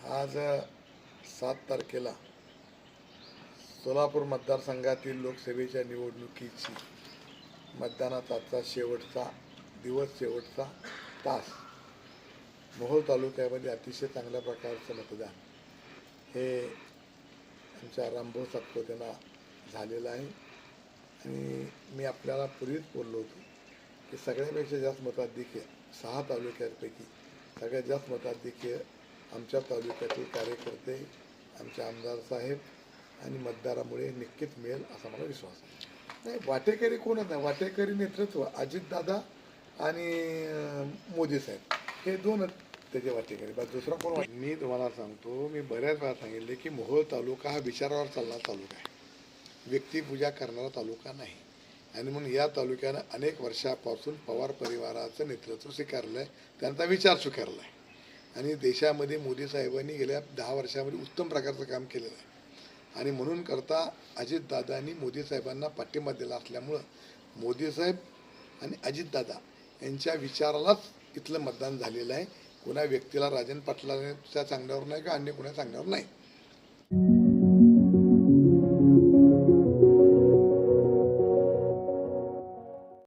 आज 7 तारखेला सोलापूर मतदारसंघातील लोकसभेच्या निवडणुकीची मतदानाचा आजचा शेवटचा दिवस, शेवटचा तास मोहोळ तालुक्यामध्ये अतिशय चांगल्या प्रकारचं मतदान हे आमच्या रामभाऊ सातपुतेंना झालेलं आहे. आणि मी आपल्याला पूर्वीच बोललो होतो की सगळ्यापेक्षा जास्त मताधिक्य 6 तालुक्यांपैकी सगळ्यात जास्त मताधिक्य आमच्या तालुक्यातील कार्यकर्ते, आमचे आमदार साहेब आणि मतदारामुळे नक्कीच मिळेल असा मला विश्वास आहे. नाही, वाटेकरी कोणच नाही, वाटेकरी नेतृत्व अजितदादा आणि मोदी साहेब हे दोनच त्याचे वाटेकरी, बस दुसरा कोण. मी तुम्हाला सांगतो, मी बऱ्याच वेळा सांगितले की मोहोळ तालुका हा विचारावर चालणारा तालुका आहे, व्यक्तिपूजा करणारा तालुका नाही. आणि म्हणून या तालुक्यानं अनेक वर्षापासून पवार परिवाराचं नेतृत्व स्वीकारलं आहे, त्यांचा विचार स्वीकारला आहे. आणि देशामध्ये मोदी साहेबांनी गेल्या 10 वर्षामध्ये उत्तम प्रकारचं काम केलेलं आहे. आणि म्हणून करता अजितदादांनी मोदी साहेबांना पाठिंबा दिला असल्यामुळं मोदी साहेब आणि अजितदादा यांच्या विचारालाच इथलं मतदान झालेलं आहे. कोणा व्यक्तीला, राजन पाटलाच्या चांगल्यावर नाही का अन्य कोणा चांगल्यावर नाही.